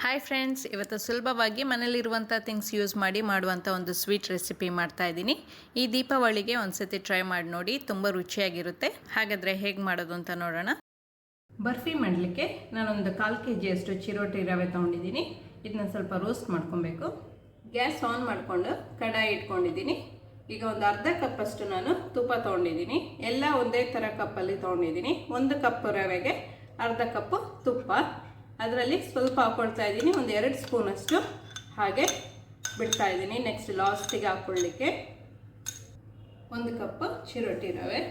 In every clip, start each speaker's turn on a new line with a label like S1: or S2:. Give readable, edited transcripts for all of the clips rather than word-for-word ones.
S1: Hi friends, ಇವತ್ತು ಸುಲಭವಾಗಿ ಮನೇಲಿರುವಂಥ things use ಮಾಡಿ ಮಾಡುವಂಥ ಒಂದು ಸ್ವೀಟ್ ರೆಸಿಪಿ ಮಾಡ್ತಾ ಇದ್ದೀನಿ. ಈ ದೀಪಾವಳಿಗೆ ಒಂದ್ಸತಿ ಟ್ರೈ ಮಾಡಿ ನೋಡಿ, ತುಂಬ ರುಚಿಯಾಗಿರುತ್ತೆ. ಹಾಗಾದರೆ ಹೇಗೆ ಮಾಡೋದು ಅಂತ ನೋಡೋಣ. ಬರ್ಫಿ ಮಾಡಲಿಕ್ಕೆ ನಾನೊಂದು 1/4 kg ಚಿರೋಟಿ ರವೆ ತೊಗೊಂಡಿದ್ದೀನಿ. ಇದನ್ನ ಸ್ವಲ್ಪ ರೋಸ್ಟ್ ಮಾಡ್ಕೊಬೇಕು. ಗ್ಯಾಸ್ ಆನ್ ಮಾಡಿಕೊಂಡು ಕಡಾಯಿ ಇಟ್ಕೊಂಡಿದ್ದೀನಿ. ಈಗ ಒಂದು ಅರ್ಧ ಕಪ್ಪಷ್ಟು ನಾನು ತುಪ್ಪ ತೊಗೊಂಡಿದ್ದೀನಿ. ಎಲ್ಲ ಒಂದೇ ಥರ ಕಪ್ಪಲ್ಲಿ ತೊಗೊಂಡಿದ್ದೀನಿ. 1 ಕಪ್ ರವೆಗೆ ಅರ್ಧ ಕಪ್ಪು ತುಪ್ಪ. ಅದರಲ್ಲಿ ಸ್ವಲ್ಪ ಹಾಕ್ಕೊಳ್ತಾ ಇದ್ದೀನಿ, ಒಂದು 2 ಸ್ಪೂನಷ್ಟು. ಹಾಗೆ ಬಿಡ್ತಾ ಇದ್ದೀನಿ. ನೆಕ್ಸ್ಟ್ ಲಾಸ್ಟಿಗೆ ಹಾಕ್ಕೊಳ್ಳಿಕ್ಕೆ 1 ಕಪ್ ಚಿರೋಟಿ ರವೆ.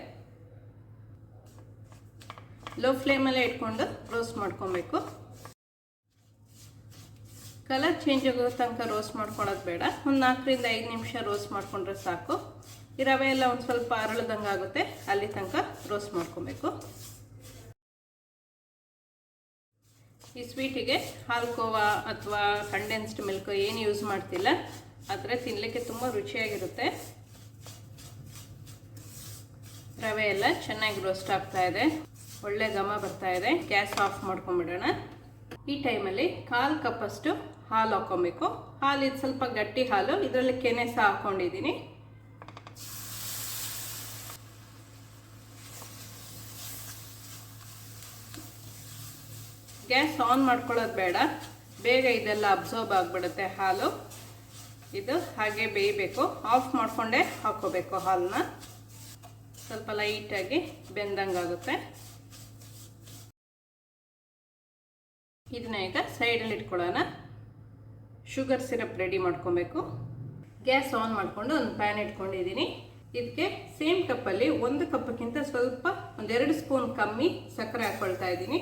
S1: ಲೋ ಫ್ಲೇಮಲ್ಲೇ ಇಟ್ಕೊಂಡು ರೋಸ್ಟ್ ಮಾಡ್ಕೊಬೇಕು. ಕಲರ್ ಚೇಂಜ್ ಆಗೋ ತನಕ ರೋಸ್ಟ್ ಮಾಡ್ಕೊಳ್ಳೋದು ಬೇಡ. ಒಂದು 4 ರಿಂದ 5 ನಿಮಿಷ ರೋಸ್ಟ್ ಮಾಡ್ಕೊಂಡ್ರೆ ಸಾಕು. ಈ ರವೆ ಎಲ್ಲ ಒಂದು ಸ್ವಲ್ಪ ಅರಳ್ದಂಗೆ ಆಗುತ್ತೆ, ಅಲ್ಲಿ ತನಕ ರೋಸ್ಟ್ ಮಾಡ್ಕೊಬೇಕು. ಈ ಸ್ವೀಟಿಗೆ ಹಾಲ್ಕೋವಾ ಅಥವಾ ಕಂಡೆನ್ಸ್ಡ್ ಮಿಲ್ಕ್ ಏನು ಯೂಸ್ ಮಾಡ್ತಿಲ್ಲ, ಆದರೆ ತಿನ್ನಲಿಕ್ಕೆ ತುಂಬ ರುಚಿಯಾಗಿರುತ್ತೆ. ರವೆ ಎಲ್ಲ ಚೆನ್ನಾಗಿ ರೋಸ್ಟ್ ಆಗ್ತಾ ಇದೆ, ಒಳ್ಳೆ ಘಮ ಬರ್ತಾ ಇದೆ. ಗ್ಯಾಸ್ ಆಫ್ ಮಾಡ್ಕೊಂಬಿಡೋಣ. ಈ ಟೈಮಲ್ಲಿ 1/4 ಕಪ್ಪಷ್ಟು ಹಾಲು ಹಾಕ್ಕೊಬೇಕು. ಹಾಲು ಇದು ಸ್ವಲ್ಪ ಗಟ್ಟಿ ಹಾಲು, ಇದರಲ್ಲಿ ಕೆನೆ ಸಹ ಹಾಕ್ಕೊಂಡಿದ್ದೀನಿ. ಗ್ಯಾಸ್ ಆನ್ ಮಾಡ್ಕೊಳ್ಳೋದು ಬೇಡ, ಬೇಗ ಇದೆಲ್ಲ ಅಬ್ಸರ್ಬ್ ಆಗಿಬಿಡುತ್ತೆ ಹಾಲು. ಇದು ಹಾಗೆ ಬೇಯಬೇಕು. ಆಫ್ ಮಾಡಿಕೊಂಡೇ ಹಾಕ್ಕೋಬೇಕು ಹಾಲನ್ನ. ಸ್ವಲ್ಪ ಲೈಟಾಗಿ ಬೆಂದಂಗಾಗುತ್ತೆ. ಇದನ್ನ ಈಗ ಸೈಡಲ್ಲಿ ಇಟ್ಕೊಳ್ಳೋಣ. ಶುಗರ್ ಸಿರಪ್ ರೆಡಿ ಮಾಡ್ಕೊಬೇಕು. ಗ್ಯಾಸ್ ಆನ್ ಮಾಡಿಕೊಂಡು ಒಂದು ಪ್ಯಾನ್ ಇಟ್ಕೊಂಡಿದ್ದೀನಿ. ಇದಕ್ಕೆ ಸೇಮ್ ಕಪ್ಪಲ್ಲಿ 1 ಕಪ್ಗಿಂತ ಸ್ವಲ್ಪ ಒಂದು 2 ಸ್ಪೂನ್ ಕಮ್ಮಿ ಸಕ್ಕರೆ ಹಾಕ್ಕೊಳ್ತಾ ಇದ್ದೀನಿ.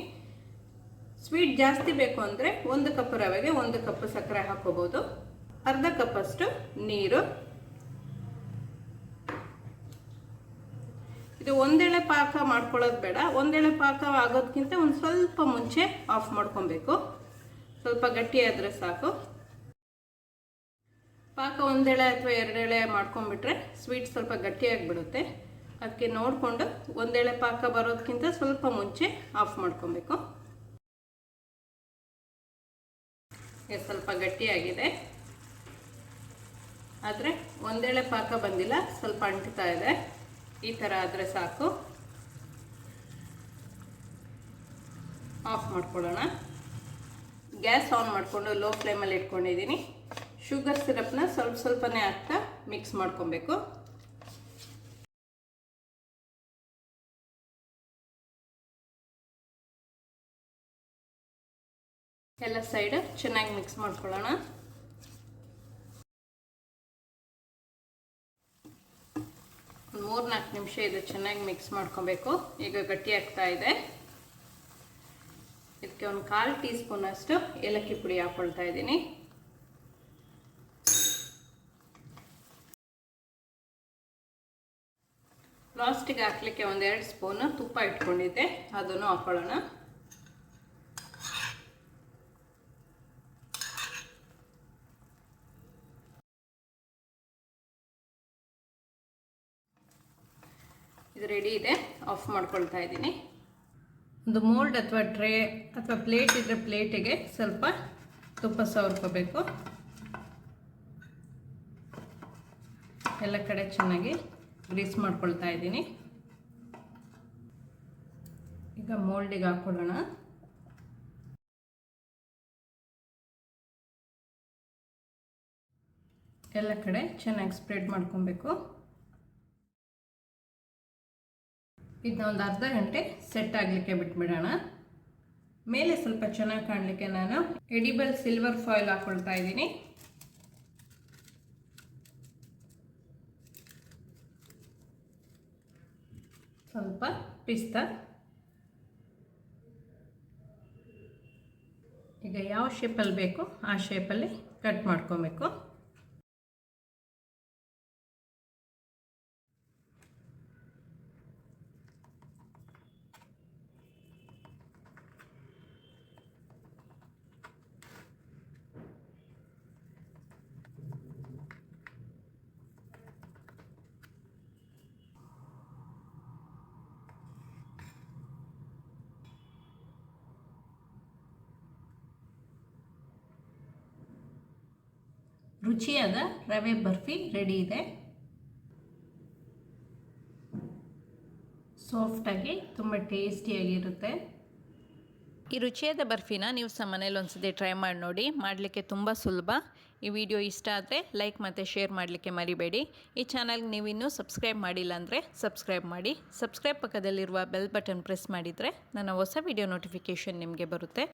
S1: ಸ್ವೀಟ್ ಜಾಸ್ತಿ ಬೇಕು ಅಂದರೆ 1 ಕಪ್ ರವೆಗೆ 1 ಕಪ್ ಸಕ್ಕರೆ ಹಾಕೋಬಹುದು. ಅರ್ಧ ಕಪ್ಪಷ್ಟು ನೀರು. ಇದು ಒಂದೆಳೆ ಪಾಕ ಮಾಡ್ಕೊಳ್ಳೋದು ಬೇಡ. ಒಂದೆಳೆ ಪಾಕ ಆಗೋದಕ್ಕಿಂತ ಒಂದು ಸ್ವಲ್ಪ ಮುಂಚೆ ಆಫ್ ಮಾಡ್ಕೊಬೇಕು. ಸ್ವಲ್ಪ ಗಟ್ಟಿ ಆದರೆ ಸಾಕು. ಪಾಕ ಒಂದೆಳೆ ಅಥವಾ 2 ಎಳೆ ಮಾಡ್ಕೊಂಡ್ಬಿಟ್ರೆ ಸ್ವೀಟ್ ಸ್ವಲ್ಪ ಗಟ್ಟಿಯಾಗಿಬಿಡುತ್ತೆ. ಅದಕ್ಕೆ ನೋಡಿಕೊಂಡು ಒಂದೆಳೆ ಪಾಕ ಬರೋದಕ್ಕಿಂತ ಸ್ವಲ್ಪ ಮುಂಚೆ ಆಫ್ ಮಾಡ್ಕೊಬೇಕು. ಸ್ವಲ್ಪ ಗಟ್ಟಿಯಾಗಿದೆ, ಆದರೆ ಒಂದೆಳೆ ಪಾಕ ಬಂದಿಲ್ಲ, ಸ್ವಲ್ಪ ಅಂಟ್ತಾ ಇದೆ. ಈ ಥರ ಆದರೆ ಸಾಕು. ಆಫ್ ಮಾಡ್ಕೊಳ್ಳೋಣ. ಗ್ಯಾಸ್ ಆನ್ ಮಾಡಿಕೊಂಡು ಲೋ ಫ್ಲೇಮಲ್ಲಿ ಇಟ್ಕೊಂಡಿದ್ದೀನಿ. ಶುಗರ್ ಸಿರಪ್ನ ಸ್ವಲ್ಪನೇ ಹಾಕ್ತಾ ಮಿಕ್ಸ್ ಮಾಡ್ಕೊಬೇಕು. ಎಲ್ಲ ಸೈಡ್ ಚೆನ್ನಾಗಿ ಮಿಕ್ಸ್ ಮಾಡ್ಕೊಳ್ಳೋಣ. ಒಂದು 3-4 ನಿಮಿಷ ಇದು ಚೆನ್ನಾಗಿ ಮಿಕ್ಸ್ ಮಾಡ್ಕೊಬೇಕು. ಈಗ ಗಟ್ಟಿ ಆಗ್ತಾ ಇದೆ. ಇದಕ್ಕೆ ಒಂದು 1/4 ಟೀ ಸ್ಪೂನಷ್ಟು ಏಲಕ್ಕಿ ಪುಡಿ ಹಾಕ್ಕೊಳ್ತಾ ಇದ್ದೀನಿ. ಲಾಸ್ಟಿಗೆ ಹಾಕ್ಲಿಕ್ಕೆ ಒಂದು 2 ಸ್ಪೂನ್ ತುಪ್ಪ ಇಟ್ಕೊಂಡಿದ್ದೆ, ಅದನ್ನು ಹಾಕ್ಕೊಳ್ಳೋಣ. ಇದು ರೆಡಿ ಇದೆ. ಆಫ್ ಮಾಡ್ಕೊಳ್ತಾ ಇದ್ದೀನಿ. ಒಂದು ಮೋಲ್ಡ್ ಅಥವಾ ಟ್ರೇ ಅಥವಾ ಪ್ಲೇಟ್ ಇದ್ರೆ ಪ್ಲೇಟಿಗೆ ಸ್ವಲ್ಪ ತುಪ್ಪ ಸವರ್ಕೋಬೇಕು. ಎಲ್ಲ ಕಡೆ ಚೆನ್ನಾಗಿ ಗ್ರೀಸ್ ಮಾಡ್ಕೊಳ್ತಾ ಇದ್ದೀನಿ. ಈಗ ಮೋಲ್ಡಿಗೆ ಹಾಕೊಳ್ಳೋಣ. ಎಲ್ಲ ಕಡೆ ಚೆನ್ನಾಗಿ ಸ್ಪ್ರೆಡ್ ಮಾಡ್ಕೊಬೇಕು. ಇದನ್ನ ಒಂದು ಅರ್ಧ ಗಂಟೆ ಸೆಟ್ ಆಗಲಿಕ್ಕೆ ಬಿಟ್ಬಿಡೋಣ. ಮೇಲೆ ಸ್ವಲ್ಪ ಚೆನ್ನಾಗಿ ಕಾಣಲಿಕ್ಕೆ ನಾನು ಎಡಿಬಲ್ ಸಿಲ್ವರ್ ಫಾಯಿಲ್ ಹಾಕ್ಕೊಳ್ತಾ ಇದ್ದೀನಿ. ಸ್ವಲ್ಪ ಪಿಸ್ತಾ. ಈಗ ಯಾವ ಶೇಪಲ್ಲಿ ಬೇಕು ಆ ಶೇಪಲ್ಲಿ ಕಟ್ ಮಾಡ್ಕೊಬೇಕು. ರುಚಿಯಾದ ರವೆ ಬರ್ಫಿ ರೆಡಿ ಇದೆ. ಸಾಫ್ಟಾಗಿ ತುಂಬ ಟೇಸ್ಟಿಯಾಗಿರುತ್ತೆ. ಈ ರುಚಿಯಾದ ಬರ್ಫಿನ ನೀವು ಸಹ ಮನೇಲಿ ಒಂದ್ಸತಿ ಟ್ರೈ ಮಾಡಿ ನೋಡಿ. ಮಾಡಲಿಕ್ಕೆ ತುಂಬ ಸುಲಭ. ಈ ವಿಡಿಯೋ ಇಷ್ಟ ಆದರೆ ಲೈಕ್ ಮತ್ತು ಶೇರ್ ಮಾಡಲಿಕ್ಕೆ ಮರಿಬೇಡಿ. ಈ ಚಾನಲ್ಗೆ ನೀವು ಇನ್ನೂ ಸಬ್ಸ್ಕ್ರೈಬ್ ಮಾಡಿಲ್ಲ ಅಂದರೆ ಸಬ್ಸ್ಕ್ರೈಬ್ ಮಾಡಿ. ಸಬ್ಸ್ಕ್ರೈಬ್ ಪಕ್ಕದಲ್ಲಿರುವ ಬೆಲ್ ಬಟನ್ ಪ್ರೆಸ್ ಮಾಡಿದರೆ ನನ್ನ ಹೊಸ ವಿಡಿಯೋ ನೋಟಿಫಿಕೇಷನ್ ನಿಮಗೆ ಬರುತ್ತೆ.